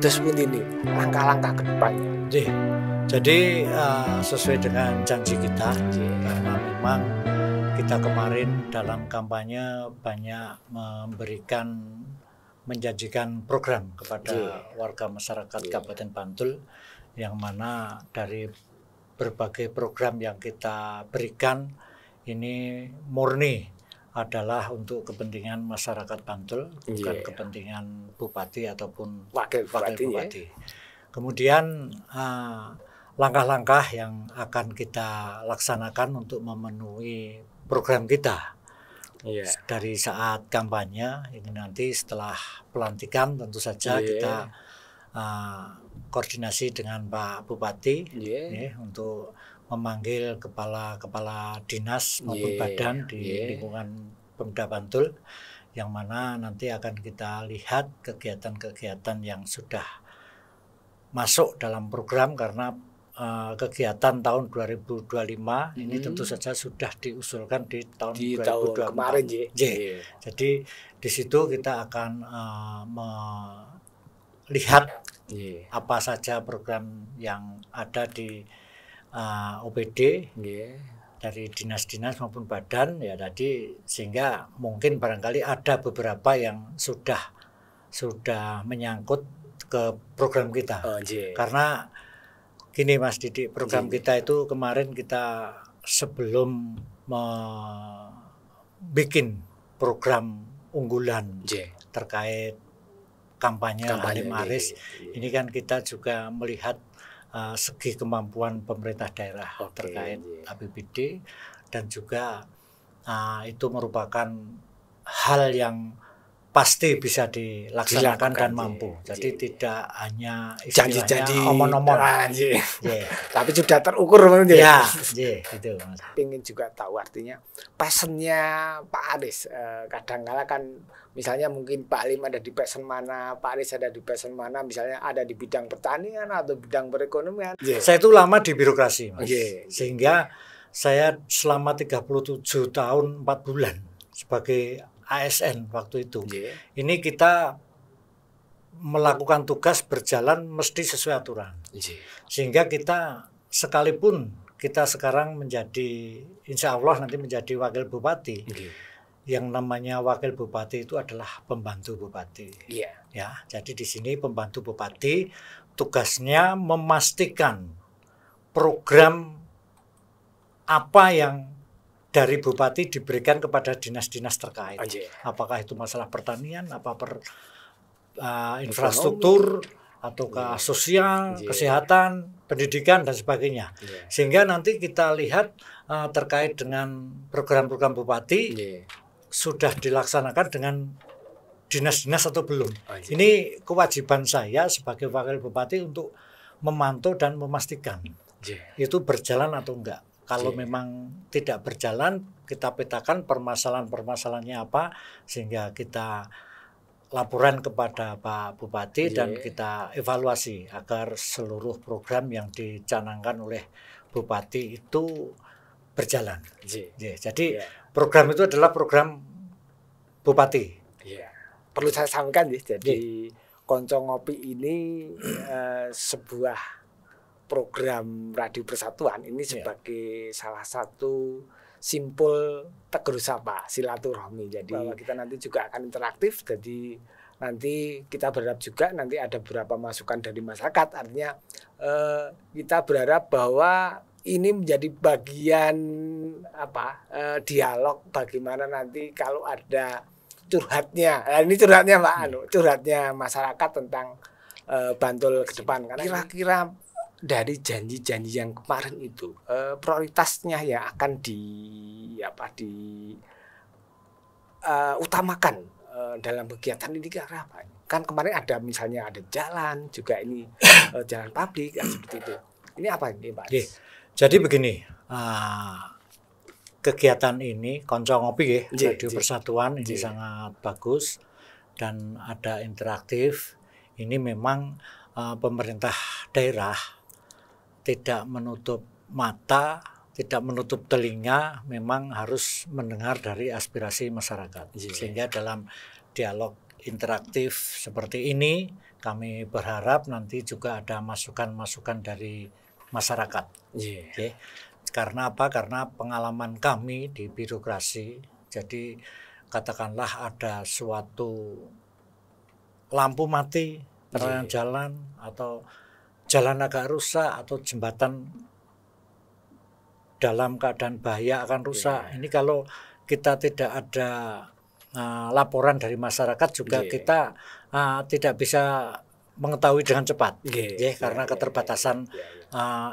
Kados pundi ini langkah-langkah ke depannya. Jadi sesuai dengan janji kita, karena memang kita kemarin dalam kampanye banyak menjanjikan program kepada warga masyarakat Kabupaten Bantul, yang mana dari berbagai program yang kita berikan ini murni adalah untuk kepentingan masyarakat Bantul, bukan kepentingan bupati ataupun wakil bupati. Kemudian langkah-langkah yang akan kita laksanakan untuk memenuhi program kita dari saat kampanye ini, nanti setelah pelantikan tentu saja kita koordinasi dengan Pak Bupati untuk memanggil kepala dinas maupun badan di lingkungan Pemda Bantul, yang mana nanti akan kita lihat kegiatan-kegiatan yang sudah masuk dalam program, karena kegiatan tahun 2025 ini tentu saja sudah diusulkan di tahun 2024 kemarin. Jadi di situ kita akan melihat apa saja program yang ada di OPD dari dinas-dinas maupun badan ya tadi, sehingga mungkin barangkali ada beberapa yang sudah menyangkut ke program kita. Karena gini Mas Didik, program kita itu kemarin kita sebelum bikin program unggulan terkait kampanye Halim Aris, ini kan kita juga melihat segi kemampuan pemerintah daerah terkait APBD, dan juga itu merupakan hal yang pasti bisa dilaksanakan dan mampu. Jadi tidak hanya janji-janji omong-omong, tapi sudah terukur. Gitu. Pengen juga tahu artinya passionnya Pak Aris. Kadang-kala kan misalnya mungkin Pak Halim ada di passion mana, Pak Aris ada di passion mana, misalnya ada di bidang pertanian atau bidang perekonomian. Saya itu lama di birokrasi, Mas. Sehingga saya selama 37 tahun 4 bulan sebagai ASN waktu itu. Ini kita melakukan tugas berjalan mesti sesuai aturan. Sehingga kita sekalipun kita sekarang menjadi, insya Allah nanti menjadi wakil bupati. Yang namanya wakil bupati itu adalah pembantu bupati. Ya, jadi di sini pembantu bupati tugasnya memastikan program apa yang dari bupati diberikan kepada dinas-dinas terkait. Apakah itu masalah pertanian, infrastruktur, ataukah sosial, kesehatan, pendidikan dan sebagainya. Sehingga nanti kita lihat terkait dengan program-program bupati sudah dilaksanakan dengan dinas-dinas atau belum. Ini kewajiban saya sebagai wakil bupati untuk memantau dan memastikan itu berjalan atau enggak. Kalau memang tidak berjalan, kita petakan permasalahan-permasalahannya apa, sehingga kita laporan kepada Pak Bupati dan kita evaluasi agar seluruh program yang dicanangkan oleh Bupati itu berjalan. Jadi program itu adalah program Bupati. Perlu saya sampaikan jadi Konco Ngopi ini sebuah program Radio Persatuan ini sebagai salah satu simpul tegur sapa silaturahmi. Jadi bahwa kita nanti juga akan interaktif. Jadi nanti kita berharap juga nanti ada beberapa masukan dari masyarakat. Artinya kita berharap bahwa ini menjadi bagian dialog bagaimana nanti kalau ada curhatnya. Ini curhatnya Pak curhatnya masyarakat tentang Bantul ke depan. Karena kira-kira dari janji-janji yang kemarin itu prioritasnya yang akan utamakan dalam kegiatan ini karena apa? Kan kemarin ada misalnya ada jalan juga ini jalan publik seperti itu. Ini apa ini Pak? Jadi begini, kegiatan ini Konco Ngopi Radio Persatuan ini sangat bagus dan ada interaktif. Ini memang pemerintah daerah tidak menutup mata, tidak menutup telinga, memang harus mendengar dari aspirasi masyarakat. Sehingga dalam dialog interaktif seperti ini, kami berharap nanti juga ada masukan-masukan dari masyarakat. Okay. Karena apa? Karena pengalaman kami di birokrasi, jadi katakanlah ada suatu lampu mati, penerangan jalan, atau jalan agak rusak, atau jembatan dalam keadaan bahaya akan rusak. Ini kalau kita tidak ada laporan dari masyarakat juga kita tidak bisa mengetahui dengan cepat, karena keterbatasan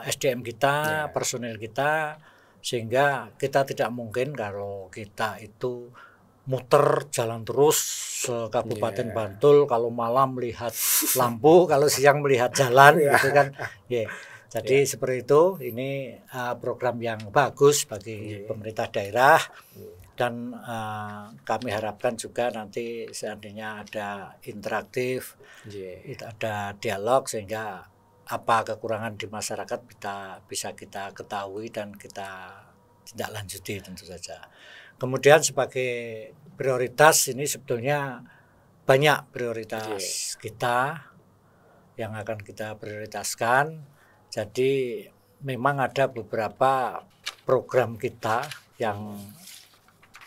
SDM kita, personil kita, sehingga kita tidak mungkin kalau kita itu muter jalan terus ke Kabupaten Bantul, kalau malam melihat lampu, kalau siang melihat jalan, gitu kan. Jadi seperti itu. Ini program yang bagus bagi pemerintah daerah. Dan kami harapkan juga nanti seandainya ada interaktif, ada dialog, sehingga apa kekurangan di masyarakat bisa kita ketahui dan kita tindak lanjuti tentu saja. Kemudian sebagai prioritas, ini sebetulnya banyak prioritas kita yang akan kita prioritaskan. Jadi memang ada beberapa program kita yang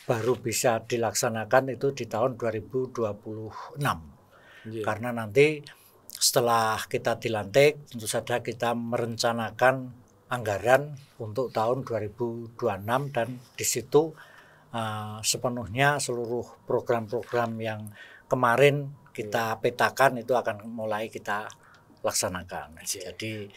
baru bisa dilaksanakan itu di tahun 2026. Karena nanti setelah kita dilantik, tentu saja kita merencanakan anggaran untuk tahun 2026, dan di situ sepenuhnya seluruh program-program yang kemarin kita petakan itu akan mulai kita laksanakan. Jadi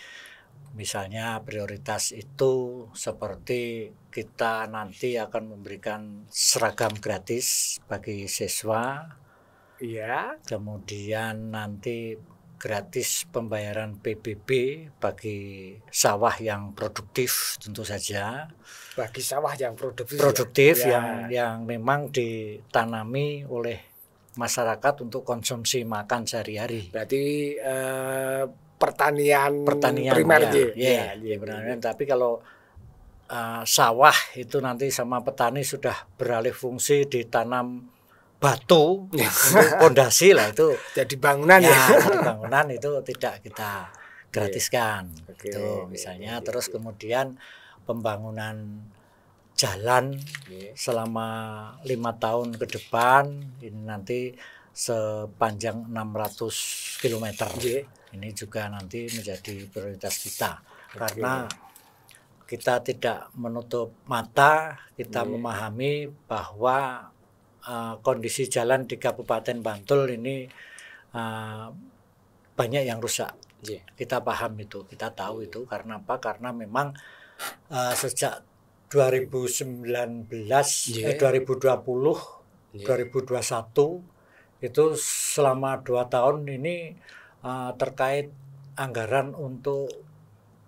misalnya prioritas itu seperti kita nanti akan memberikan seragam gratis bagi siswa. Kemudian nanti gratis pembayaran PBB bagi sawah yang produktif tentu saja. Bagi sawah yang produktif yang memang ditanami oleh masyarakat untuk konsumsi makan sehari-hari. Berarti pertanian primer benar. Tapi kalau sawah itu nanti sama petani sudah beralih fungsi ditanam batu untuk pondasi lah, itu jadi bangunan jadi bangunan itu tidak kita gratiskan. Itu misalnya. Terus kemudian pembangunan jalan selama 5 tahun ke depan ini nanti sepanjang 600 km. Ini juga nanti menjadi prioritas kita. Karena kita tidak menutup mata, kita memahami bahwa kondisi jalan di Kabupaten Bantul ini banyak yang rusak. Kita paham itu, kita tahu itu. Karena apa? Karena memang sejak 2020, 2021 itu selama 2 tahun ini terkait anggaran untuk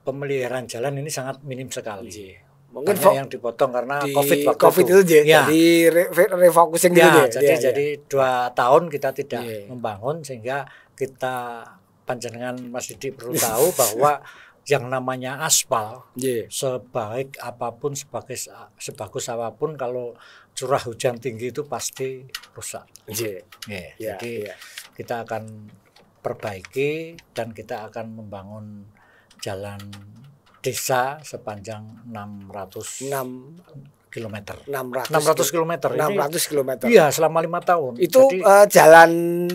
pemeliharaan jalan ini sangat minim sekali. Mungkin banyak yang dipotong karena COVID itu jadi refocusing gitu. Jadi 2 tahun kita tidak membangun, sehingga kita, panjenengan Mas Didi perlu tahu bahwa yang namanya aspal sebaik apapun, sebagus apapun, kalau curah hujan tinggi itu pasti rusak. Jadi kita akan perbaiki dan kita akan membangun jalan desa sepanjang 600 km. 600 km. Iya, selama 5 tahun. Itu jadi, jalan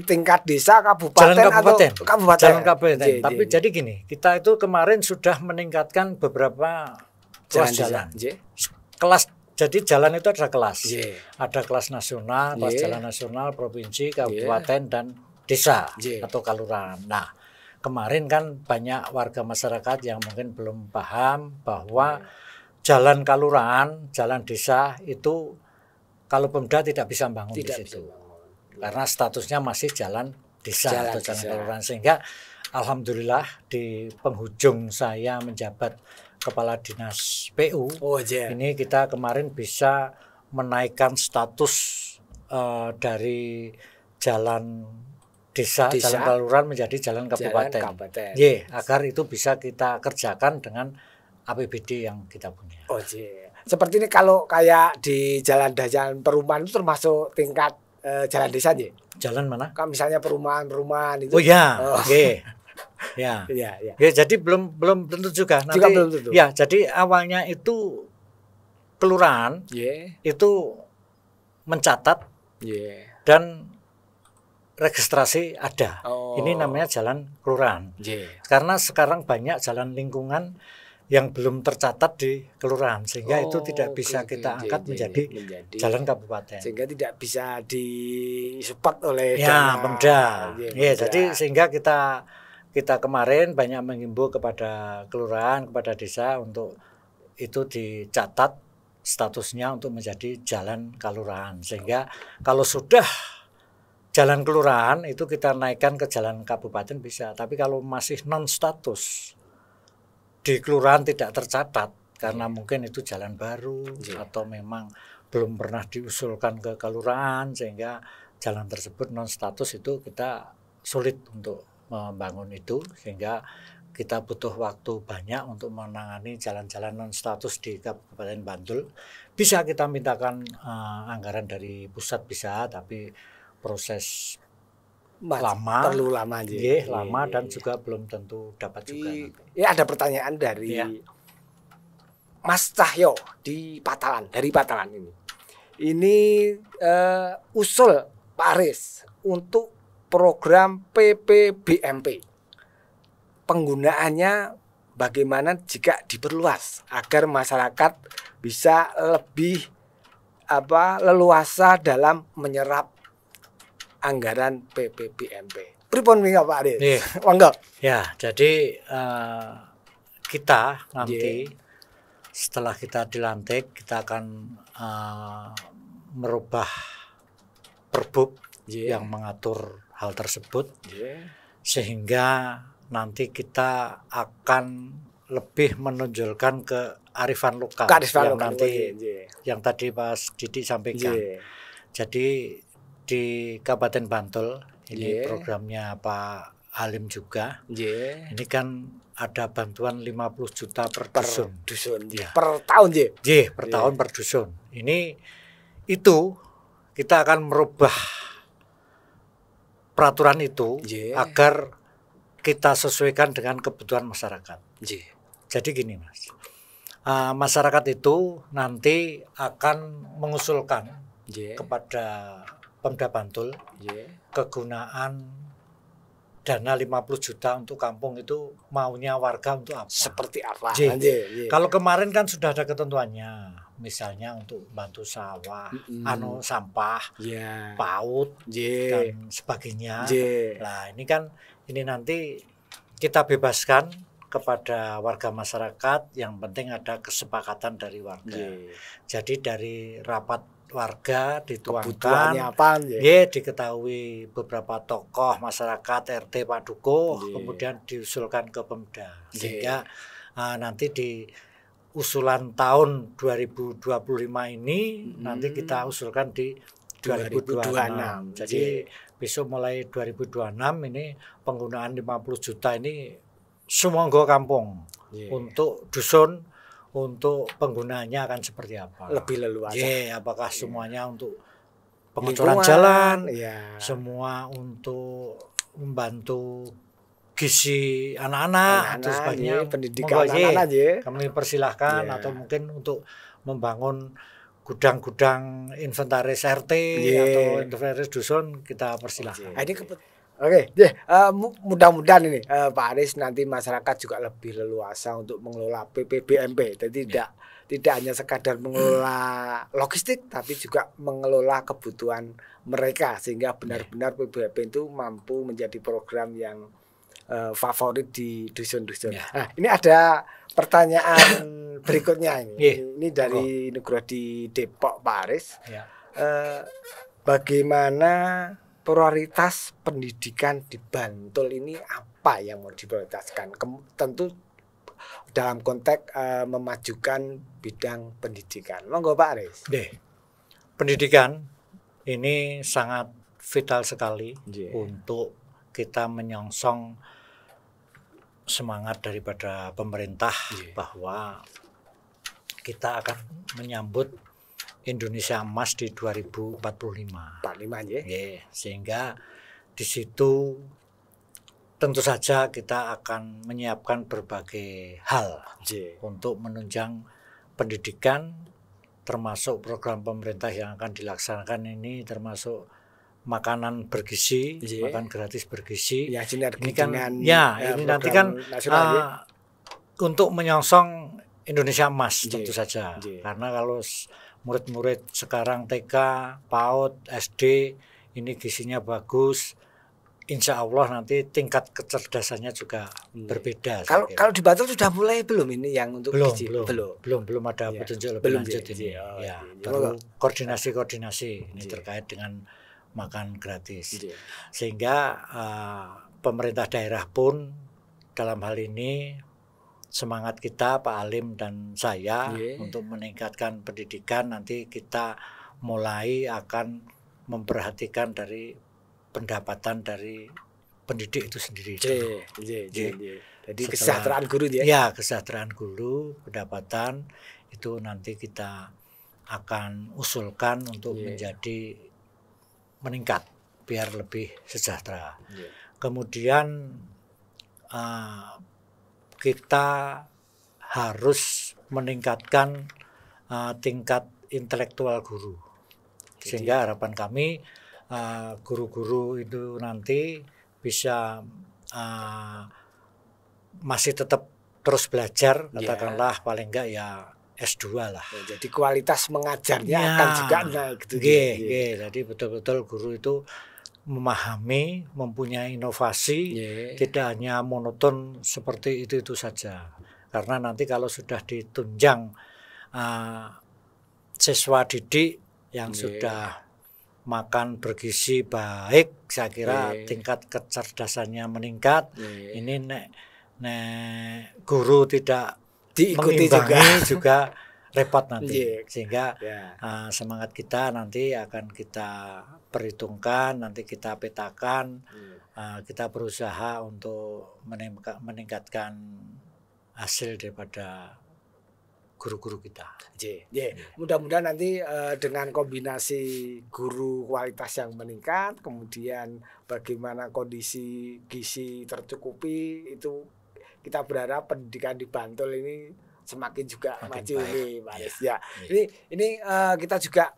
tingkat desa, kabupaten. Jalan kabupaten. Tapi jadi gini, kita itu kemarin sudah meningkatkan beberapa kelas jalan. Kelas, jadi jalan itu ada kelas. Ada kelas nasional, kelas jalan nasional, provinsi, kabupaten, dan desa atau kelurahan. Nah, kemarin kan banyak warga masyarakat yang mungkin belum paham bahwa jalan kelurahan, jalan desa itu kalau Pemda tidak bisa bangun di situ. Karena statusnya masih jalan desa atau jalan kelurahan. Sehingga alhamdulillah di penghujung saya menjabat Kepala Dinas PU, ini kita kemarin bisa menaikkan status dari jalan desa, jalan kelurahan menjadi jalan kabupaten. Agar itu bisa kita kerjakan dengan APBD yang kita punya. Seperti ini kalau kayak di jalan perumahan itu termasuk tingkat jalan desa aja. Jalan mana? Kan misalnya perumahan-perumahan itu. Oh ya, oke. Ya. Iya. Ya, jadi belum tentu juga. Nanti, juga belum tentu. Ya, jadi awalnya itu kelurahan itu mencatat dan registrasi ada. Ini namanya jalan kelurahan. Karena sekarang banyak jalan lingkungan yang belum tercatat di kelurahan, sehingga itu tidak bisa kita angkat menjadi jalan kabupaten. Sehingga tidak bisa disupport oleh Pemda. Ya, jadi sehingga kita kemarin banyak menghimbau kepada kelurahan, kepada desa untuk itu dicatat statusnya untuk menjadi jalan kelurahan, sehingga kalau sudah jalan kelurahan itu kita naikkan ke jalan kabupaten bisa. Tapi kalau masih non status di kelurahan tidak tercatat karena mungkin itu jalan baru atau memang belum pernah diusulkan ke kelurahan, sehingga jalan tersebut non status, itu kita sulit untuk membangun itu, sehingga kita butuh waktu banyak untuk menangani jalan-jalan non status di Kabupaten Bantul. Bisa kita mintakan anggaran dari pusat bisa, tapi proses perlu lama aja. Lama dan juga belum tentu dapat juga. Ya, ada pertanyaan dari Mas Cahyo dari Patalan ini. Ini usul Pak Aris untuk program PPBMP. Penggunaannya bagaimana jika diperluas agar masyarakat bisa lebih leluasa dalam menyerap anggaran PPBMP. Pripun nih Pak Aris? Monggo. Ya, jadi kita nanti setelah kita dilantik, kita akan merubah perbub yang mengatur hal tersebut, sehingga nanti kita akan lebih menonjolkan kearifan lokal yang tadi Mas Didi sampaikan. Jadi di Kabupaten Bantul ini programnya Pak Halim juga. Ini kan ada bantuan 50 juta per dusun. Per tahun per tahun per dusun. Itu kita akan merubah peraturan itu agar kita sesuaikan dengan kebutuhan masyarakat. Jadi gini Mas, masyarakat itu nanti akan mengusulkan kepada Pemda Bantul kegunaan dana 50 juta untuk kampung itu maunya warga untuk apa? Seperti apa? Kalau kemarin kan sudah ada ketentuannya, misalnya untuk bantu sawah, sampah, PAUD dan sebagainya. Nah, ini nanti kita bebaskan kepada warga masyarakat, yang penting ada kesepakatan dari warga. Jadi dari rapat warga dituangkan, diketahui beberapa tokoh masyarakat, RT, Pak Dukuh, kemudian diusulkan ke Pemda, sehingga nanti di usulan tahun 2025 ini nanti kita usulkan di 2026. Jadi besok mulai 2026 ini penggunaan 50 juta ini semua kampung untuk dusun. Untuk penggunaannya akan seperti apa? Lebih leluasa. Apakah semuanya untuk pengecoran jalan, semua untuk membantu gizi anak-anak atau sebagainya, pendidikan anak-anak kami persilahkan, atau mungkin untuk membangun gudang-gudang inventaris RT atau inventaris dusun, kita persilahkan. Oke, mudah-mudahan ini Pak Aris nanti masyarakat juga lebih leluasa untuk mengelola PPBMP. Jadi tidak hanya sekadar mengelola logistik, tapi juga mengelola kebutuhan mereka, sehingga benar-benar PPBMP itu mampu menjadi program yang favorit di dusun-dusun. Nah, ini ada pertanyaan berikutnya ini. Ini dari Nugroho di Depok, Pak Aris. Bagaimana prioritas pendidikan di Bantul ini, apa yang mau diprioritaskan? Tentu dalam konteks memajukan bidang pendidikan. Monggo Pak Aris. Pendidikan ini sangat vital sekali untuk kita menyongsong semangat daripada pemerintah bahwa kita akan menyambut Indonesia Emas di 2045. 45 ya. Sehingga di situ tentu saja kita akan menyiapkan berbagai hal untuk menunjang pendidikan, termasuk program pemerintah yang akan dilaksanakan ini, termasuk makanan bergizi, makan gratis bergizi. Ya, ini kan dengan ini nanti kan untuk menyongsong Indonesia Emas tentu saja. Karena kalau murid-murid sekarang TK, PAUD, SD ini gizinya bagus, insya Allah nanti tingkat kecerdasannya juga berbeda. Kalau di Bantul sudah mulai belum ini yang untuk gizi? Belum ada petunjuk lebih lanjut ini. Baru koordinasi ini terkait dengan makan gratis. Sehingga pemerintah daerah pun dalam hal ini semangat kita Pak Alim dan saya untuk meningkatkan pendidikan, nanti kita mulai akan memperhatikan dari pendapatan dari pendidik itu sendiri. Jadi kesejahteraan guru dia. Ya, kesejahteraan guru, pendapatan itu nanti kita akan usulkan untuk menjadi meningkat biar lebih sejahtera. Kemudian kita harus meningkatkan tingkat intelektual guru. Sehingga harapan kami guru-guru itu nanti bisa masih tetap terus belajar, katakanlah paling enggak ya S2 lah. Jadi kualitas mengajarnya akan juga naik gitu. Jadi betul-betul guru itu memahami, mempunyai inovasi, tidak hanya monoton seperti itu saja. Karena nanti kalau sudah ditunjang siswa didik yang sudah makan bergizi baik, saya kira tingkat kecerdasannya meningkat. Ini nek guru tidak diikuti juga repot nanti. Sehingga semangat kita nanti akan kita perhitungkan, nanti kita petakan, kita berusaha untuk meningkatkan hasil daripada guru-guru kita. Mudah-mudahan nanti dengan kombinasi guru kualitas yang meningkat, kemudian bagaimana kondisi gizi tercukupi, itu kita berharap pendidikan di Bantul ini semakin juga maju nih, Pak Aris. Ini kita juga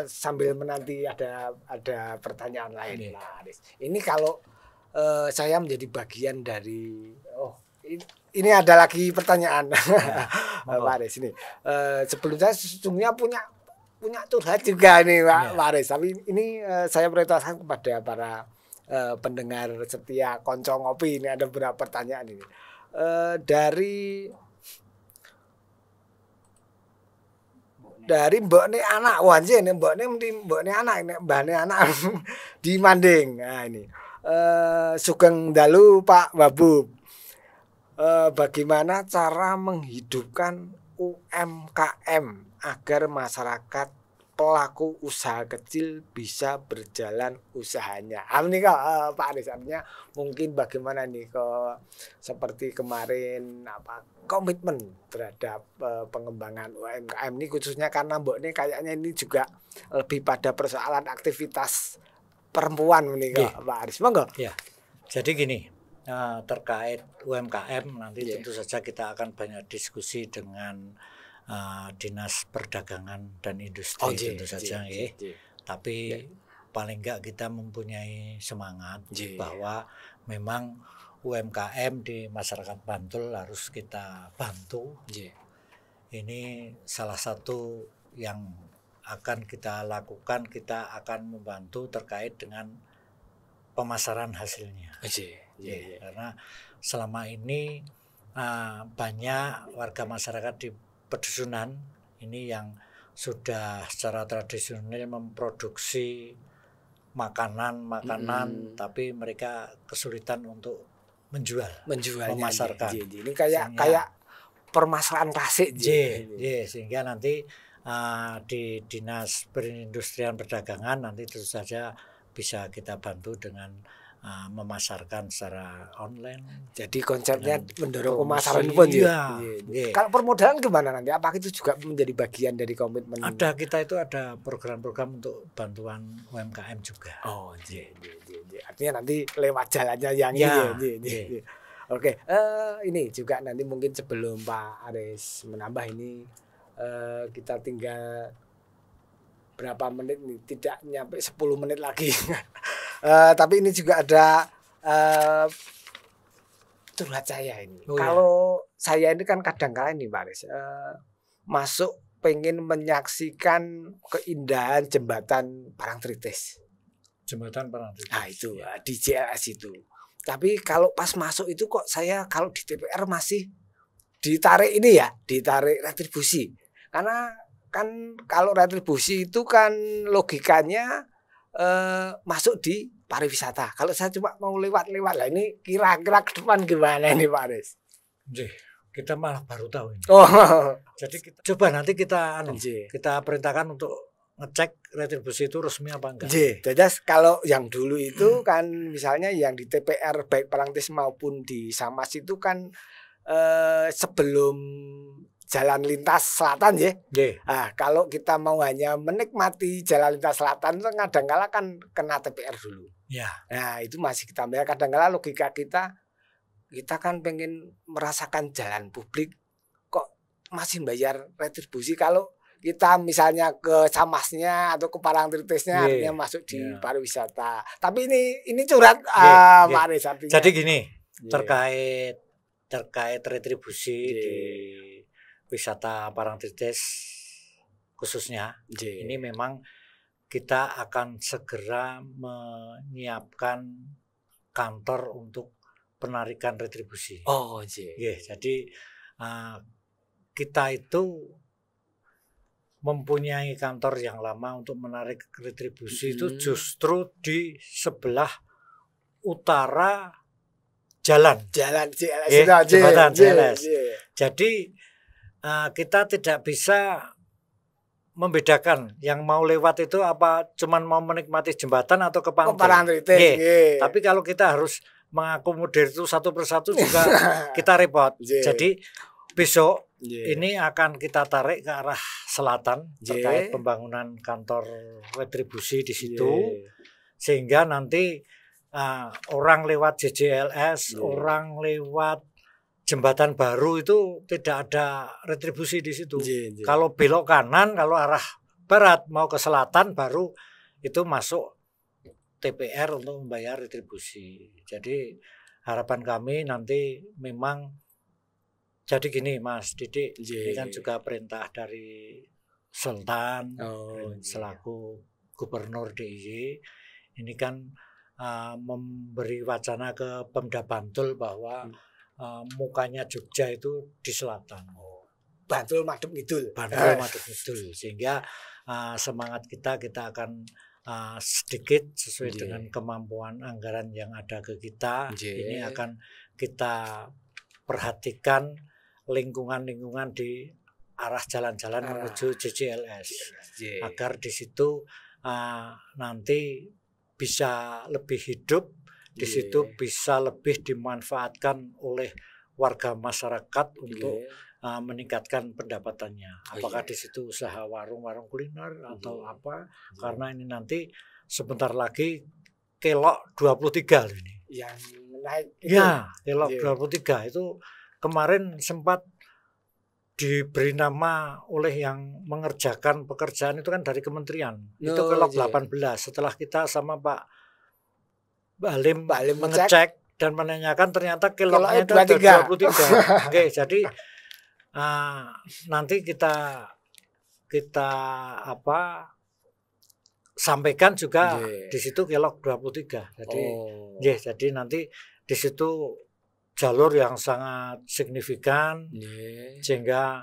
sambil menanti ada pertanyaan lain, Pak Aris. Ini kalau saya menjadi bagian dari ini ada lagi pertanyaan, Pak Aris ini. Sebelum saya sesungguhnya punya curhat juga nih, Pak Aris. Tapi ini saya prioritaskan kepada para pendengar setia Konco Ngopi. Ini ada beberapa pertanyaan ini. Dari mbokne anak wanje nih, mbokne anak ini mbahne anak di Manding. Nah ini Sugeng Dalu Pak Wabub. Bagaimana cara menghidupkan UMKM agar masyarakat pelaku usaha kecil bisa berjalan usahanya? Ini Pak Aris, artinya mungkin bagaimana nih seperti kemarin komitmen terhadap pengembangan UMKM ini, khususnya karena Mbok ini kayaknya ini juga lebih pada persoalan aktivitas perempuan nih Pak Aris. Monggo. Jadi gini, terkait UMKM nanti tentu saja kita akan banyak diskusi dengan Dinas Perdagangan dan Industri tentu saja tapi paling enggak kita mempunyai semangat bahwa memang UMKM di masyarakat Bantul harus kita bantu. Ini salah satu yang akan kita lakukan, kita akan membantu terkait dengan pemasaran hasilnya. Karena selama ini banyak warga masyarakat di pedusunan ini yang sudah secara tradisional memproduksi makanan tapi mereka kesulitan untuk menjualnya, memasarkan. Ini kayak permasalahan klasik. Sehingga nanti di Dinas Perindustrian Perdagangan nanti tentu saja bisa kita bantu dengan memasarkan secara online. Jadi konsepnya mendorong pemasaran pun ya. Kalau permodalan gimana nanti? Apakah itu juga menjadi bagian dari komitmen? Ada, kita itu ada program-program untuk bantuan UMKM juga. Oh, artinya nanti lewat jalannya yang ini. Oke, ini juga nanti mungkin sebelum Pak Aris menambah ini kita tinggal berapa menit nih, tidak nyampe 10 menit lagi. Tapi ini juga ada curhat saya ini. Kalau saya ini kan kadang-kala ini Pak Aris masuk pengen menyaksikan keindahan jembatan Parangtritis. Jembatan Parangtritis. Nah itu di JLS itu. Tapi kalau pas masuk itu kok saya kalau di DPR masih ditarik ini ya, ditarik retribusi. Karena kan kalau retribusi itu kan logikanya masuk di pariwisata. Kalau saya cuma mau lewat-lewat lah, ini kira-kira ke depan gimana ini Pak Aris? Kita malah baru tahu ini. Jadi coba nanti kita perintahkan untuk ngecek retribusi itu resmi apa enggak. Jadi kalau yang dulu itu kan misalnya yang di TPR baik Parangtritis maupun di Samas itu kan sebelum jalan lintas selatan ya. Nah, kalau kita mau hanya menikmati jalan lintas selatan itu kadang-kala kan kena TPR dulu. Nah, itu masih kita bayar. Kadang-kala logika kita kan pengen merasakan jalan publik kok masih bayar retribusi. Kalau kita misalnya ke Samasnya atau ke Parangtritisnya artinya masuk di pariwisata. Tapi ini curhat Pak Aris artinya. Jadi gini, terkait retribusi di wisata Parangtritis khususnya, ini memang kita akan segera menyiapkan kantor untuk penarikan retribusi. Jadi kita itu mempunyai kantor yang lama untuk menarik retribusi itu justru di sebelah utara jembatan JLS. Jadi kita tidak bisa membedakan yang mau lewat itu apa cuman mau menikmati jembatan atau ke pantai. Tapi kalau kita harus mengakomodir itu satu persatu juga kita repot. Jadi besok ini akan kita tarik ke arah selatan terkait pembangunan kantor retribusi di situ, sehingga nanti orang lewat JJLS, orang lewat jembatan baru itu tidak ada retribusi di situ. Kalau belok kanan, kalau arah barat mau ke selatan baru itu masuk TPR untuk membayar retribusi. Jadi harapan kami nanti memang jadi gini Mas Didik, ini kan juga perintah dari Sultan selaku Gubernur DIY. Ini kan memberi wacana ke Pemda Bantul bahwa mukanya Jogja itu di selatan. Bantul Madep Ngidul. Sehingga semangat kita akan sedikit sesuai dengan kemampuan anggaran yang ada ke kita. Ini akan kita perhatikan lingkungan-lingkungan di arah jalan-jalan menuju JJLS agar di situ nanti bisa lebih hidup, di situ bisa lebih dimanfaatkan oleh warga masyarakat untuk meningkatkan pendapatannya. Apakah di situ usaha warung-warung kuliner atau apa? Karena ini nanti sebentar lagi kelok 23 ini. Yang naik itu. Kelok 23 itu kemarin sempat diberi nama oleh yang mengerjakan pekerjaan itu kan dari kementerian. Itu kelok 18. Setelah kita sama Pak Halim mengecek dan menanyakan ternyata keloknya itu 23. Jadi nanti kita sampaikan juga di situ kelok 23. Jadi nanti di situ jalur yang sangat signifikan sehingga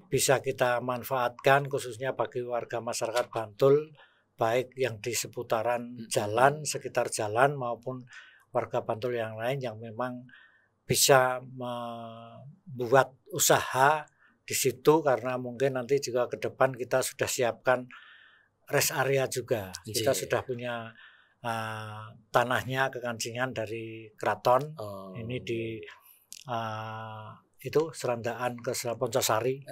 bisa kita manfaatkan khususnya bagi warga masyarakat Bantul, baik yang di seputaran jalan, sekitar jalan maupun warga Bantul yang lain yang memang bisa membuat usaha di situ, karena mungkin nanti juga ke depan kita sudah siapkan rest area juga. Kita sudah punya tanahnya kekancingan dari keraton. Ini di itu Serandaan ke Poncosari.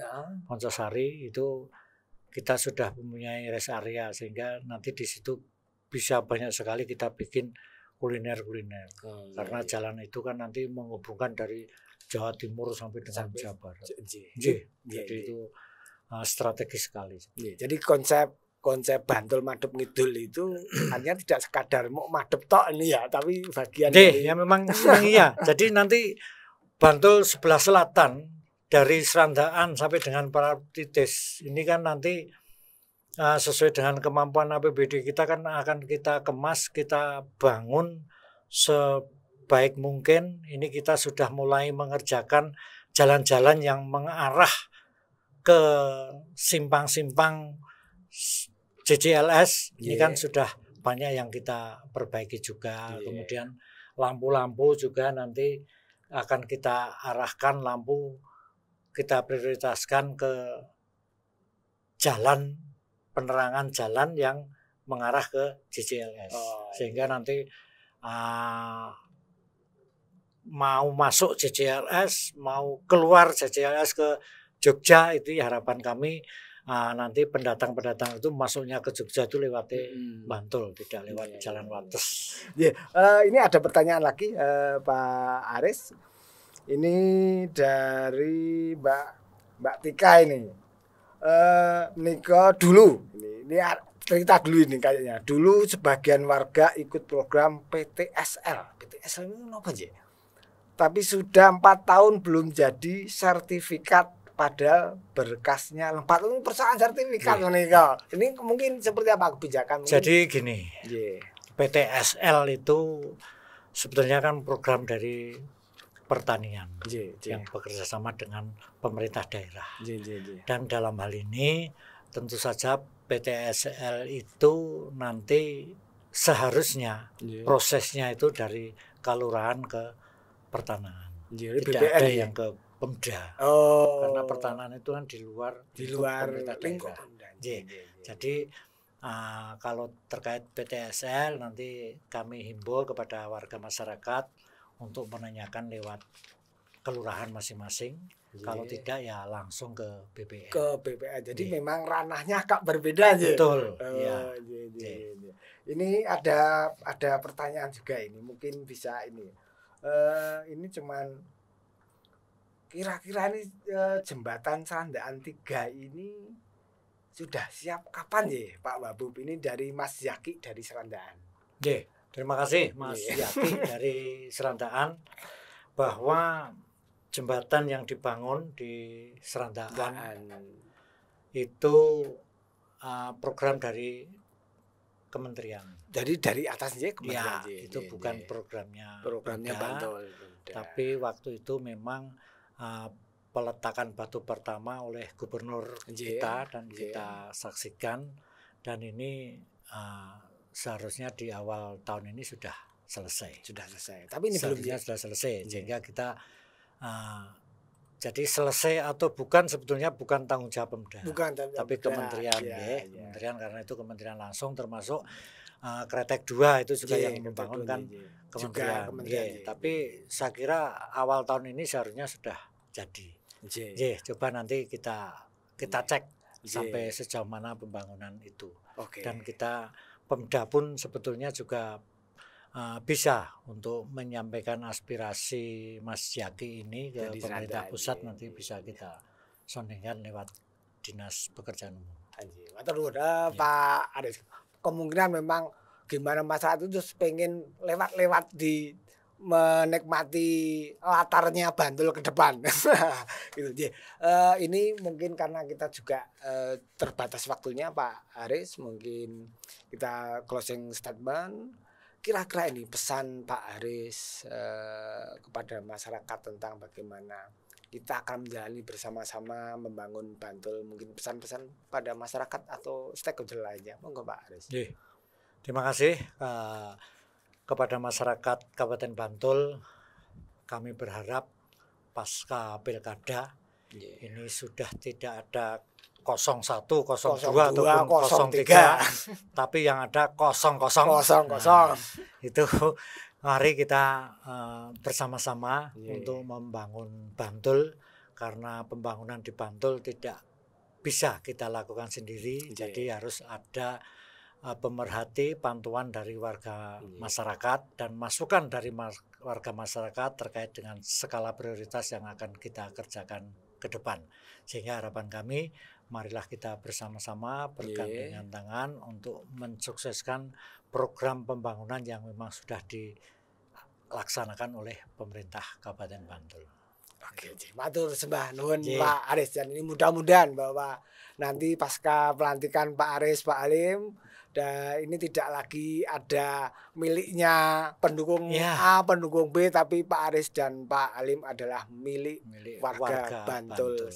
Poncosari itu kita sudah mempunyai rest area sehingga nanti di situ bisa banyak sekali kita bikin kuliner-kuliner. Karena jalan itu kan nanti menghubungkan dari Jawa Timur sampai dengan Jawa Barat. Jadi itu strategis sekali. Jadi konsep Bantul Madep Ngidul itu hanya tidak sekadar mau madep tok ini ya, tapi bagian dari ya memang iya. Jadi nanti Bantul sebelah selatan dari Serandaan sampai dengan Parangtritis ini kan nanti sesuai dengan kemampuan APBD kita kan akan kita kemas, kita bangun sebaik mungkin. Ini kita sudah mulai mengerjakan jalan-jalan yang mengarah ke simpang-simpang JJLS. Ini kan sudah banyak yang kita perbaiki juga. Kemudian lampu-lampu juga nanti akan kita arahkan, lampu kita prioritaskan ke jalan, penerangan jalan yang mengarah ke JJLS. Sehingga nanti mau masuk JJLS, mau keluar JJLS ke Jogja, itu harapan kami nanti pendatang-pendatang itu masuknya ke Jogja itu lewat Bantul, tidak lewat Jalan Wates. Ini ada pertanyaan lagi Pak Aris. Ini dari Mbak Tika ini. Menika dulu ini cerita dulu ini kayaknya. Dulu sebagian warga ikut program PTSL. PTSL ini apa aja? Tapi sudah 4 tahun belum jadi sertifikat, padahal berkasnya lengkap. Itu persoalan sertifikat menika. Ini mungkin seperti apa kebijakan? Jadi gini. PTSL itu sebetulnya kan program dari pertanian yang bekerja sama dengan pemerintah daerah. Dan dalam hal ini tentu saja PTSL itu nanti seharusnya prosesnya itu dari kelurahan ke pertanahan. Tidak ada yang ke Pemda. Karena pertanahan itu kan di luar pemerintah daerah. Jadi kalau terkait PTSL nanti kami himbau kepada warga masyarakat untuk menanyakan lewat kelurahan masing-masing. Kalau tidak ya langsung ke BPN. Ke BPN. Jadi memang ranahnya agak berbeda aja. Betul. Ini ada pertanyaan juga ini. Mungkin bisa ini. Ini cuman kira-kira ini jembatan Serandaan 3 ini sudah siap kapan ya Pak Wabub? Ini dari Mas Zaki dari Serandaan. Terima kasih Mas Yati dari Serandaan, bahwa jembatan yang dibangun di Serandaan itu program dari kementerian. Jadi dari atasnya kementerian. Itu bukan programnya Bantul. Tapi waktu itu memang peletakan batu pertama oleh gubernur kita dan kita saksikan, dan ini seharusnya di awal tahun ini sudah selesai. Tapi ini belum sudah selesai. Sehingga kita jadi selesai atau bukan sebetulnya bukan tanggung jawab Pemda. Tapi kementerian, kementerian, karena itu kementerian langsung, termasuk Kretek 2 itu juga yang membangunkan kementerian. Tapi saya kira awal tahun ini seharusnya sudah jadi. Coba nanti kita cek sampai sejauh mana pembangunan itu. Dan kita Pemda pun sebetulnya juga bisa untuk menyampaikan aspirasi Mas Yaki ini ke pemerintah pusat. Nanti bisa kita sondingkan lewat Dinas Pekerjaan Umum. Pak Aris, kemungkinan memang gimana masyarakat itu pengen lewat di menikmati latarnya Bantul ke depan. Ini mungkin karena kita juga terbatas waktunya Pak Aris, mungkin kita closing statement. Kira-kira ini pesan Pak Aris kepada masyarakat tentang bagaimana kita akan menjalani bersama-sama membangun Bantul. Mungkin pesan-pesan pada masyarakat atau stakeholder lainnya. Monggo Pak Aris. Terima kasih kepada masyarakat Kabupaten Bantul. Kami berharap pasca pilkada ini sudah tidak ada 01, 02 ataupun 03, tapi yang ada 00. Nah, itu mari kita bersama-sama untuk membangun Bantul, karena pembangunan di Bantul tidak bisa kita lakukan sendiri, jadi harus ada pemerhati, bantuan dari warga masyarakat dan masukan dari warga masyarakat terkait dengan skala prioritas yang akan kita kerjakan ke depan. Sehingga harapan kami, marilah kita bersama-sama bergandengan tangan untuk mensukseskan program pembangunan yang memang sudah dilaksanakan oleh pemerintah Kabupaten Bantul. Oke, matur sembah nuwun Pak Aris, dan ini mudah-mudahan bahwa nanti pasca pelantikan Pak Aris, Pak Halim, dan ini tidak lagi ada miliknya pendukung A, pendukung B, tapi Pak Aris dan Pak Halim adalah milik warga Bantul.